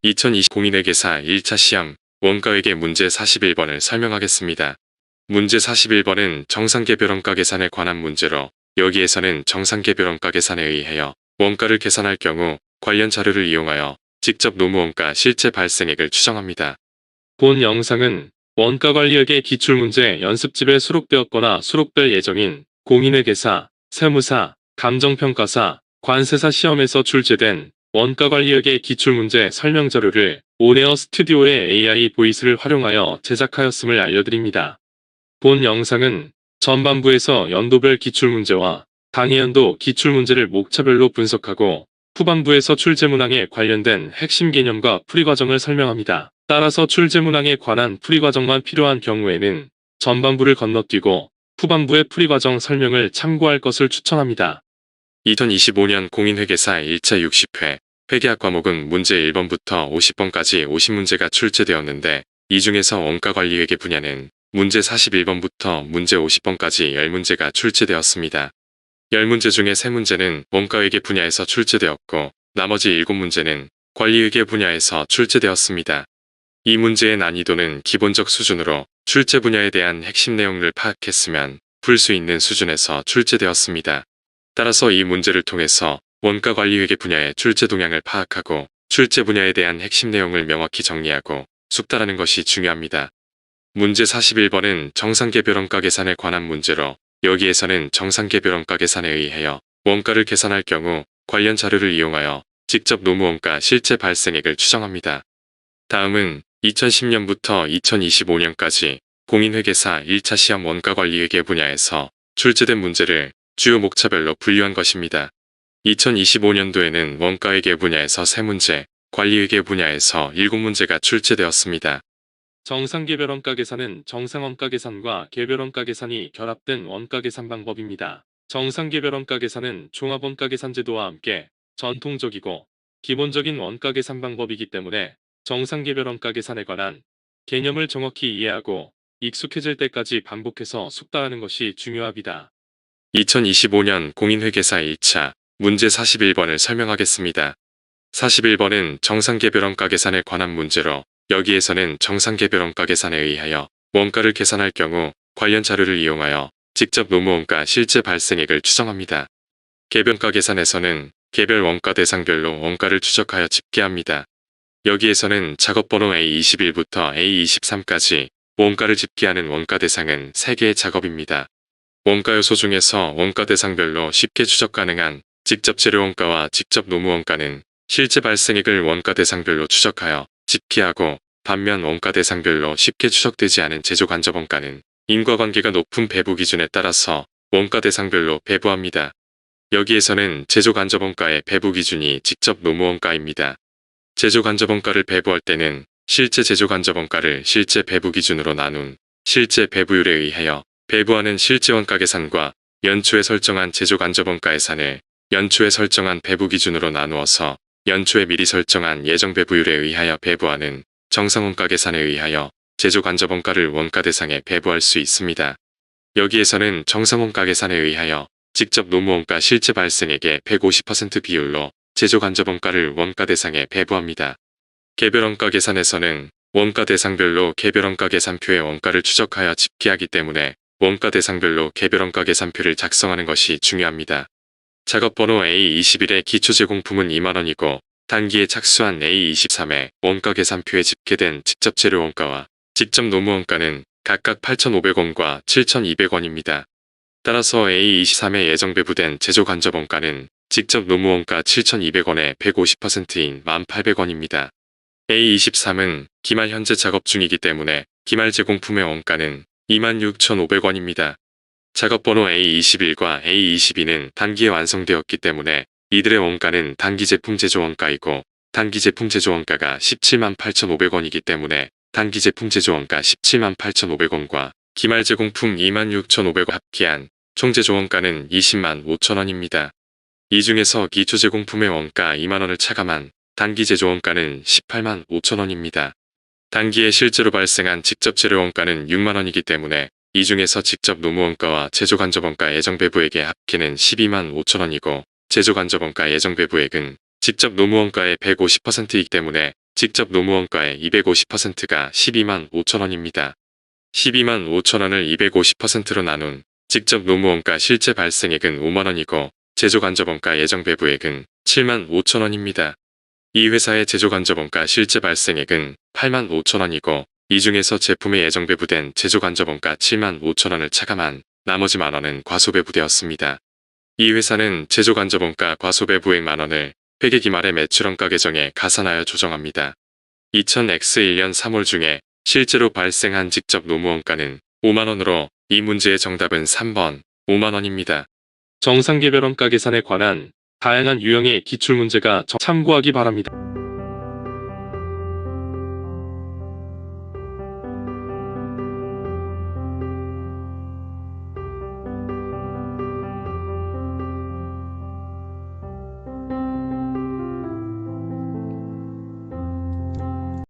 2020 공인회계사 1차 시험 원가회계 문제 41번을 설명하겠습니다. 문제 41번은 정상개별원가 계산에 관한 문제로 여기에서는 정상개별원가 계산에 의하여 원가를 계산할 경우 관련 자료를 이용하여 직접 노무원가 실제 발생액을 추정합니다. 본 영상은 원가관리회계 기출문제 연습집에 수록되었거나 수록될 예정인 공인회계사, 세무사, 감정평가사, 관세사 시험에서 출제된 원가관리회계 기출문제 설명자료를 온에어 스튜디오의 AI 보이스를 활용하여 제작하였음을 알려드립니다. 본 영상은 전반부에서 연도별 기출문제와 당해연도 기출문제를 목차별로 분석하고 후반부에서 출제문항에 관련된 핵심 개념과 풀이과정을 설명합니다. 따라서 출제문항에 관한 풀이과정만 필요한 경우에는 전반부를 건너뛰고 후반부의 풀이과정 설명을 참고할 것을 추천합니다. 2025년 공인회계사 1차 60회 회계학 과목은 문제 1번부터 50번까지 50문제가 출제되었는데 이 중에서 원가관리회계 분야는 문제 41번부터 문제 50번까지 10문제가 출제되었습니다. 10문제 중에 3문제는 원가회계 분야에서 출제되었고 나머지 7문제는 관리회계 분야에서 출제되었습니다. 이 문제의 난이도는 기본적 수준으로 출제 분야에 대한 핵심 내용을 파악했으면 풀 수 있는 수준에서 출제되었습니다. 따라서 이 문제를 통해서 원가관리회계 분야의 출제 동향을 파악하고 출제 분야에 대한 핵심 내용을 명확히 정리하고 숙달하는 것이 중요합니다. 문제 41번은 정상개별원가 계산에 관한 문제로 여기에서는 정상개별원가 계산에 의하여 원가를 계산할 경우 관련 자료를 이용하여 직접 노무원가 실제 발생액을 추정합니다. 다음은 2010년부터 2025년까지 공인회계사 1차 시험 원가관리회계 분야에서 출제된 문제를 주요 목차별로 분류한 것입니다. 2025년도에는 원가회계 분야에서 3문제, 관리회계 분야에서 7문제가 출제되었습니다. 정상개별원가 계산은 정상원가 계산과 개별원가 계산이 결합된 원가 계산 방법입니다. 정상개별원가 계산은 종합원가 계산 제도와 함께 전통적이고 기본적인 원가 계산 방법이기 때문에 정상개별원가 계산에 관한 개념을 정확히 이해하고 익숙해질 때까지 반복해서 숙달하는 것이 중요합니다. 2025년 공인회계사 1차 문제 41번을 설명하겠습니다. 41번은 정상개별원가 계산에 관한 문제로 여기에서는 정상개별원가 계산에 의하여 원가를 계산할 경우 관련 자료를 이용하여 직접 노무원가 실제 발생액을 추정합니다. 개별가 계산에서는 개별 원가 대상별로 원가를 추적하여 집계합니다. 여기에서는 작업번호 A21부터 A23까지 원가를 집계하는 원가 대상은 3개의 작업입니다. 원가 요소 중에서 원가 대상별로 쉽게 추적 가능한 직접 재료원가와 직접 노무원가는 실제 발생액을 원가 대상별로 추적하여 집계하고 반면 원가 대상별로 쉽게 추적되지 않은 제조간접원가는 인과관계가 높은 배부 기준에 따라서 원가 대상별로 배부합니다. 여기에서는 제조간접원가의 배부 기준이 직접 노무원가입니다. 제조간접원가를 배부할 때는 실제 제조간접원가를 실제 배부 기준으로 나눈 실제 배부율에 의하여 배부하는 실제 원가 계산과 연초에 설정한 제조간접원가 예산을 연초에 설정한 배부 기준으로 나누어서 연초에 미리 설정한 예정 배부율에 의하여 배부하는 정상원가 계산에 의하여 제조간접원가를 원가 대상에 배부할 수 있습니다. 여기에서는 정상원가 계산에 의하여 직접 노무원가 실제 발생액의 150% 비율로 제조간접원가를 원가 대상에 배부합니다. 개별원가 계산에서는 원가 대상별로 개별원가 계산표의 원가를 추적하여 집계하기 때문에 원가 대상별로 개별원가 계산표를 작성하는 것이 중요합니다. 작업번호 A21의 기초제공품은 2만원이고 단기에 착수한 A23의 원가 계산표에 집계된 직접 재료원가와 직접 노무원가는 각각 8,500원과 7,200원입니다. 따라서 A23에 예정 배부된 제조간접원가는 직접 노무원가 7,200원의 150%인 1,800원입니다. A23은 기말 현재 작업 중이기 때문에 기말 제공품의 원가는 26,500원입니다. 작업번호 A21과 A22는 단기에 완성되었기 때문에 이들의 원가는 단기 제품 제조원가이고 단기 제품 제조원가가 178,500원이기 때문에 단기 제품 제조원가 178,500원과 기말 제공품 26,500원 합계한 총 제조원가는 205,000원입니다. 이 중에서 기초 제공품의 원가 2만원을 차감한 단기 제조원가는 185,000원입니다. 단기에 실제로 발생한 직접 재료원가는 6만원이기 때문에 이 중에서 직접 노무원가와 제조간접원가 예정배부액의 합계는 125,000원이고 제조간접원가 예정배부액은 직접 노무원가의 150%이기 때문에 직접 노무원가의 250%가 12만 5천 원입니다. 12만 5천 원을 250%로 나눈 직접 노무원가 실제 발생액은 5만 원이고 제조간접원가 예정 배부액은 7만 5천 원입니다. 이 회사의 제조간접원가 실제 발생액은 8만 5천 원이고 이 중에서 제품에 예정 배부된 제조간접원가 7만 5천 원을 차감한 나머지 만 원은 과소배부되었습니다. 이 회사는 제조간접원가 과소배부액 만 원을 회계 말의 매출원가 계정에 가산하여 조정합니다. 2000X1년 3월 중에 실제로 발생한 직접 노무원가는 5만 원으로 이 문제의 정답은 3번 5만 원입니다. 정상개별원가 계산에 관한 다양한 유형의 기출문제가 참고하기 바랍니다.